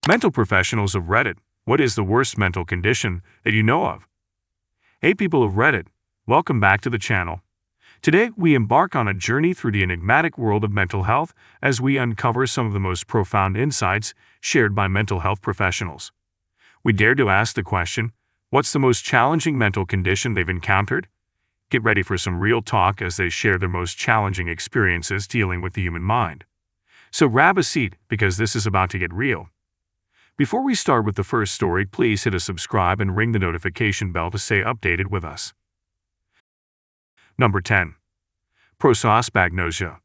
Mental professionals of Reddit, what is the worst mental condition that you know of? Hey people of Reddit, welcome back to the channel. Today we embark on a journey through the enigmatic world of mental health as we uncover some of the most profound insights shared by mental health professionals. We dare to ask the question, what's the most challenging mental condition they've encountered? Get ready for some real talk as they share their most challenging experiences dealing with the human mind. So grab a seat because this is about to get real. Before we start with the first story, please hit a subscribe and ring the notification bell to stay updated with us. Number 10. Prosopagnosia.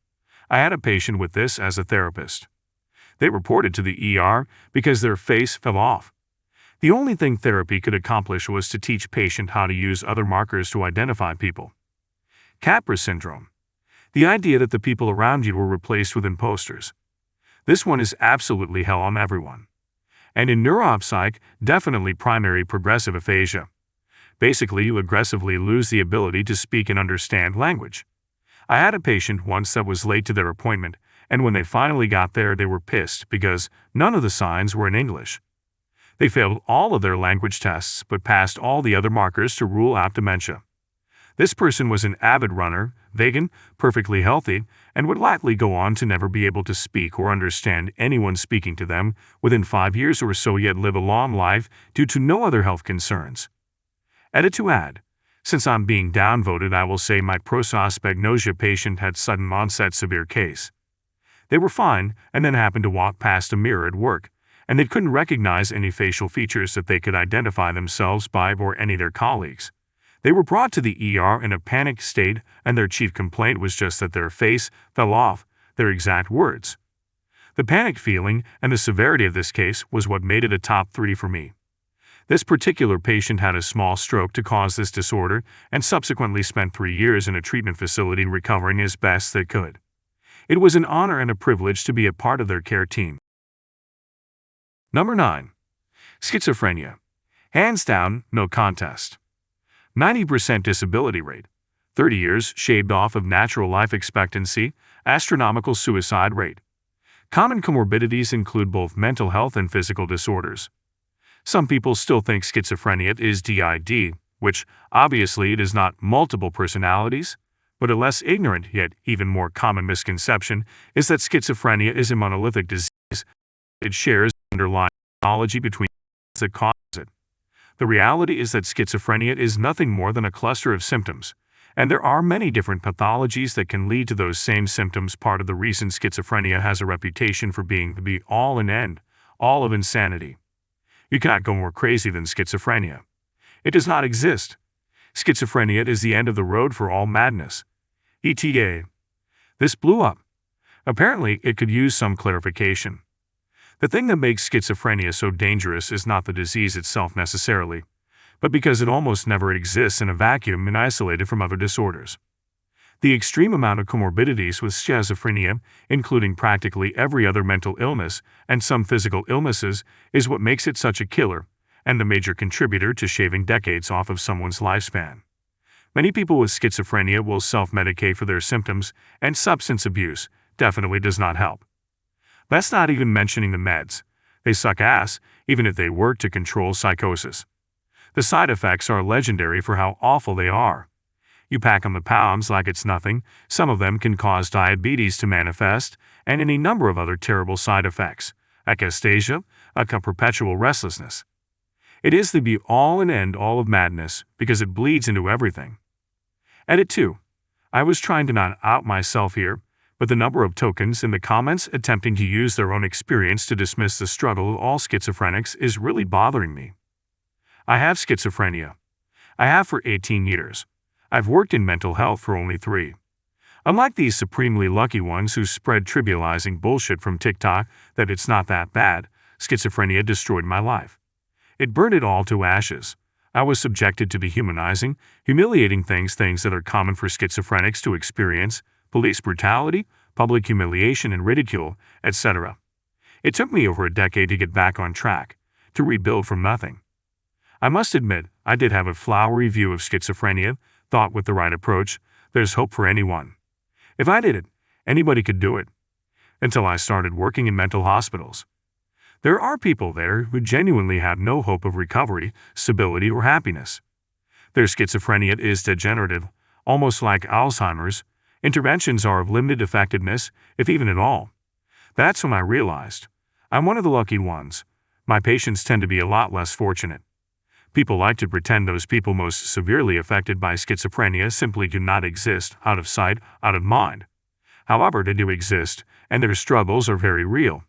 I had a patient with this as a therapist. They reported to the ER because their face fell off. The only thing therapy could accomplish was to teach patient how to use other markers to identify people. Capra syndrome. The idea that the people around you were replaced with imposters. This one is absolutely hell on everyone. And in neuropsych, definitely primary progressive aphasia. Basically, you aggressively lose the ability to speak and understand language. I had a patient once that was late to their appointment, and when they finally got there, they were pissed because none of the signs were in English. They failed all of their language tests but passed all the other markers to rule out dementia. This person was an avid runner, vegan, perfectly healthy, and would likely go on to never be able to speak or understand anyone speaking to them within 5 years or so, yet live a long life due to no other health concerns. Edit to add, since I'm being downvoted, I will say my prosopagnosia patient had sudden onset severe case. They were fine and then happened to walk past a mirror at work, and they couldn't recognize any facial features that they could identify themselves by or any of their colleagues. They were brought to the ER in a panicked state, and their chief complaint was just that their face fell off, their exact words. The panic feeling and the severity of this case was what made it a top 3 for me. This particular patient had a small stroke to cause this disorder and subsequently spent 3 years in a treatment facility recovering as best they could. It was an honor and a privilege to be a part of their care team. Number 9. Schizophrenia. Hands down, no contest. 90% disability rate, 30 years shaved off of natural life expectancy, astronomical suicide rate. Common comorbidities include both mental health and physical disorders. Some people still think schizophrenia is DID, which obviously it is not multiple personalities, but a less ignorant yet even more common misconception is that schizophrenia is a monolithic disease. It shares underlying biology between that cause it. The reality is that schizophrenia is nothing more than a cluster of symptoms, and there are many different pathologies that can lead to those same symptoms. Part of the reason schizophrenia has a reputation for being the be-all and end-all of insanity. You cannot go more crazy than schizophrenia. It does not exist. Schizophrenia is the end of the road for all madness. ETA. This blew up. Apparently, it could use some clarification. The thing that makes schizophrenia so dangerous is not the disease itself necessarily, but because it almost never exists in a vacuum and isolated from other disorders. The extreme amount of comorbidities with schizophrenia, including practically every other mental illness and some physical illnesses, is what makes it such a killer and the major contributor to shaving decades off of someone's lifespan. Many people with schizophrenia will self-medicate for their symptoms, and substance abuse definitely does not help. That's not even mentioning the meds. They suck ass, even if they work to control psychosis. The side effects are legendary for how awful they are. You pack on the pounds like it's nothing, some of them can cause diabetes to manifest, and any number of other terrible side effects, akathisia, a perpetual restlessness. It is the be-all and end-all of madness because it bleeds into everything. Edit 2. I was trying to not out myself here, but the number of tokens in the comments attempting to use their own experience to dismiss the struggle of all schizophrenics is really bothering me. I have schizophrenia. I have for 18 years. I've worked in mental health for only 3. Unlike these supremely lucky ones who spread trivializing bullshit from TikTok that it's not that bad, schizophrenia destroyed my life. It burned it all to ashes. I was subjected to dehumanizing, humiliating things that are common for schizophrenics to experience: police brutality, public humiliation and ridicule, etc. It took me over a decade to get back on track, to rebuild from nothing. I must admit, I did have a flowery view of schizophrenia, thought with the right approach, there's hope for anyone. If I did it, anybody could do it. Until I started working in mental hospitals. There are people there who genuinely have no hope of recovery, stability, or happiness. Their schizophrenia is degenerative, almost like Alzheimer's. Interventions are of limited effectiveness, if even at all. That's when I realized I'm one of the lucky ones. My patients tend to be a lot less fortunate. People like to pretend those people most severely affected by schizophrenia simply do not exist, out of sight, out of mind. However, they do exist, and their struggles are very real.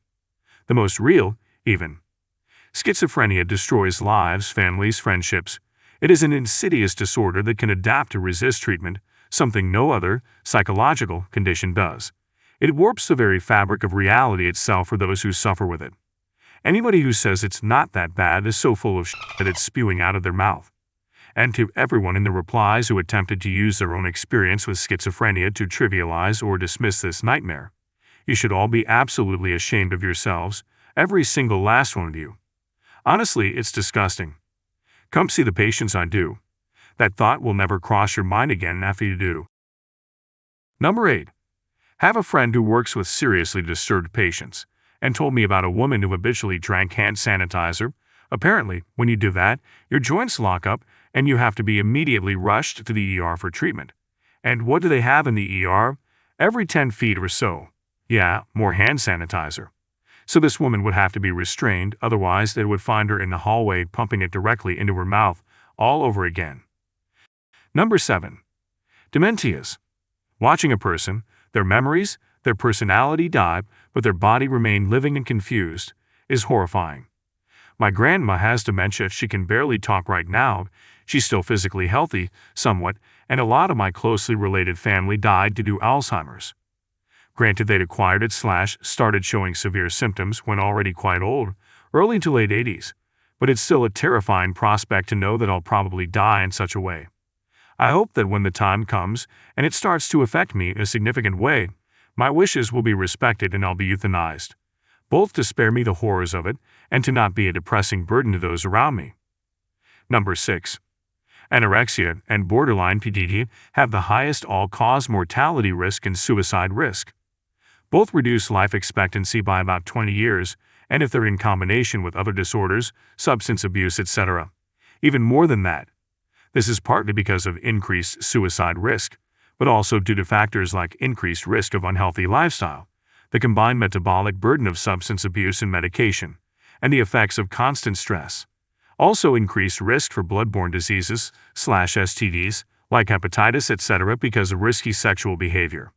The most real, even. Schizophrenia destroys lives, families, friendships. It is an insidious disorder that can adapt to resist treatment, something no other psychological condition does. It warps the very fabric of reality itself for those who suffer with it. Anybody who says it's not that bad is so full of shit that it's spewing out of their mouth. And to everyone in the replies who attempted to use their own experience with schizophrenia to trivialize or dismiss this nightmare, you should all be absolutely ashamed of yourselves, every single last one of you. Honestly, it's disgusting. Come see the patients I do. That thought will never cross your mind again after you do. Number 8. Have a friend who works with seriously disturbed patients and told me about a woman who habitually drank hand sanitizer. Apparently, when you do that, your joints lock up and you have to be immediately rushed to the ER for treatment. And what do they have in the ER? Every 10 feet or so. Yeah, more hand sanitizer. So this woman would have to be restrained, otherwise they would find her in the hallway pumping it directly into her mouth all over again. Number 7. Dementias. Watching a person, their memories, their personality die, but their body remain living and confused, is horrifying. My grandma has dementia. She can barely talk right now. She's still physically healthy, somewhat, and a lot of my closely related family died due to Alzheimer's. Granted, they'd acquired it / started showing severe symptoms when already quite old, early to late 80s, but it's still a terrifying prospect to know that I'll probably die in such a way. I hope that when the time comes and it starts to affect me in a significant way, my wishes will be respected and I'll be euthanized, both to spare me the horrors of it and to not be a depressing burden to those around me. Number 6. Anorexia and borderline PDD have the highest all-cause mortality risk and suicide risk. Both reduce life expectancy by about 20 years, and if they're in combination with other disorders, substance abuse, etc., even more than that. This is partly because of increased suicide risk, but also due to factors like increased risk of unhealthy lifestyle, the combined metabolic burden of substance abuse and medication, and the effects of constant stress. Also increased risk for bloodborne diseases / STDs, like hepatitis, etc., because of risky sexual behavior.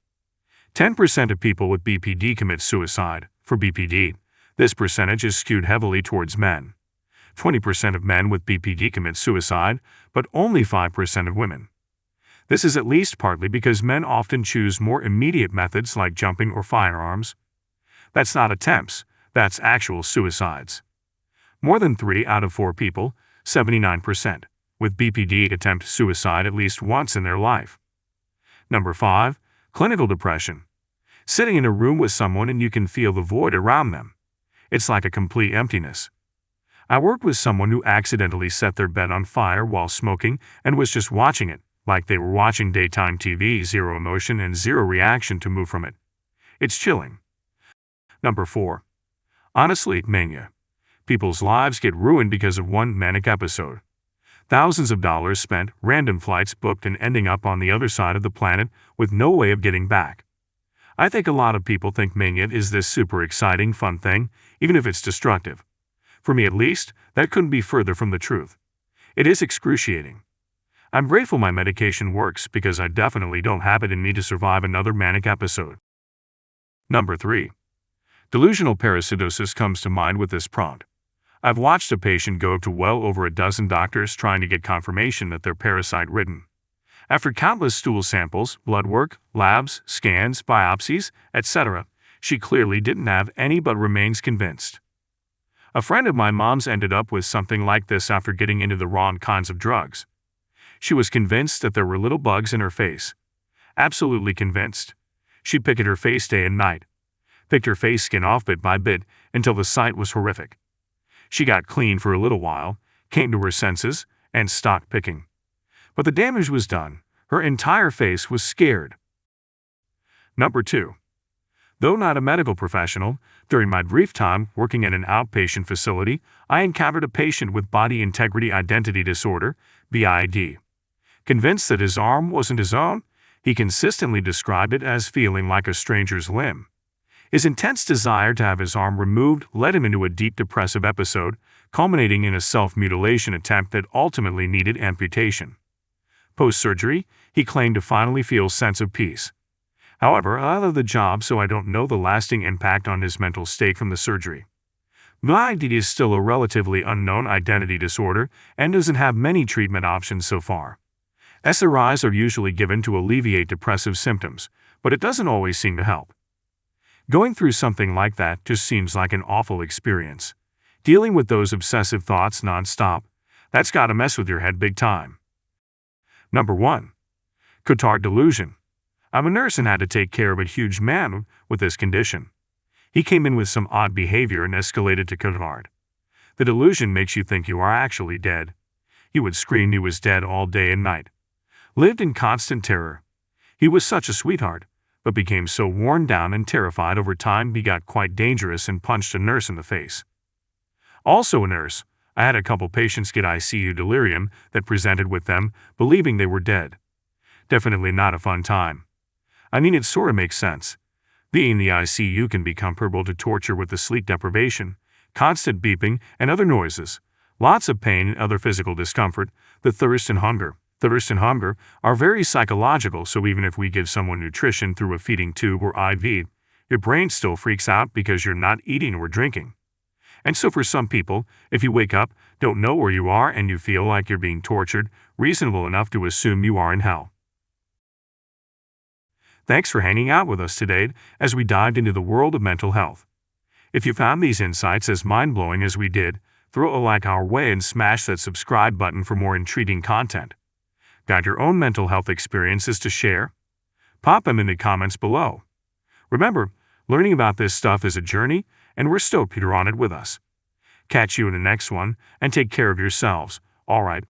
10% of people with BPD commit suicide. For BPD, this percentage is skewed heavily towards men. 20% of men with BPD commit suicide, but only 5% of women. This is at least partly because men often choose more immediate methods like jumping or firearms. That's not attempts, that's actual suicides. More than 3 out of 4 people, 79%, with BPD attempt suicide at least once in their life. Number 5. Clinical depression. Sitting in a room with someone and you can feel the void around them. It's like a complete emptiness. I worked with someone who accidentally set their bed on fire while smoking and was just watching it, like they were watching daytime TV, zero emotion and zero reaction to move from it. It's chilling. Number 4. Honestly, mania. People's lives get ruined because of one manic episode. Thousands of dollars spent, random flights booked, and ending up on the other side of the planet with no way of getting back. I think a lot of people think mania is this super exciting, fun thing, even if it's destructive. For me at least, that couldn't be further from the truth. It is excruciating. I'm grateful my medication works because I definitely don't have it in me to survive another manic episode. Number 3. Delusional parasidosis comes to mind with this prompt. I've watched a patient go to well over a dozen doctors trying to get confirmation that they're parasite-ridden. After countless stool samples, blood work, labs, scans, biopsies, etc., she clearly didn't have any but remains convinced. A friend of my mom's ended up with something like this after getting into the wrong kinds of drugs. She was convinced that there were little bugs in her face. Absolutely convinced. She'd pick at her face day and night. Picked her face skin off bit by bit until the sight was horrific. She got clean for a little while, came to her senses, and stopped picking. But the damage was done. Her entire face was scared. Number 2. Though not a medical professional, during my brief time working at an outpatient facility, I encountered a patient with body integrity identity disorder, BID. Convinced that his arm wasn't his own, he consistently described it as feeling like a stranger's limb. His intense desire to have his arm removed led him into a deep depressive episode, culminating in a self-mutilation attempt that ultimately needed amputation. Post-surgery, he claimed to finally feel a sense of peace. However, I love the job, so I don't know the lasting impact on his mental state from the surgery. BID is still a relatively unknown identity disorder and doesn't have many treatment options so far. SRIs are usually given to alleviate depressive symptoms, but it doesn't always seem to help. Going through something like that just seems like an awful experience. Dealing with those obsessive thoughts non-stop, that's gotta mess with your head big time. Number 1. Cotard delusion. I'm a nurse and had to take care of a huge man with this condition. He came in with some odd behavior and escalated to Cotard. The delusion makes you think you are actually dead. He would scream he was dead all day and night. Lived in constant terror. He was such a sweetheart, but became so worn down and terrified over time he got quite dangerous and punched a nurse in the face. Also a nurse, I had a couple patients get ICU delirium that presented with them, believing they were dead. Definitely not a fun time. I mean, it sorta makes sense. Being in the ICU can be comparable to torture with the sleep deprivation, constant beeping, and other noises, lots of pain and other physical discomfort, the thirst and hunger. Thirst and hunger are very psychological, so even if we give someone nutrition through a feeding tube or IV, your brain still freaks out because you're not eating or drinking. And so for some people, if you wake up, don't know where you are, and you feel like you're being tortured, reasonable enough to assume you are in hell. Thanks for hanging out with us today as we dived into the world of mental health. If you found these insights as mind-blowing as we did, throw a like our way and smash that subscribe button for more intriguing content. Got your own mental health experiences to share? Pop them in the comments below. Remember, learning about this stuff is a journey, and we're stoked you're on it with us. Catch you in the next one, and take care of yourselves. All right.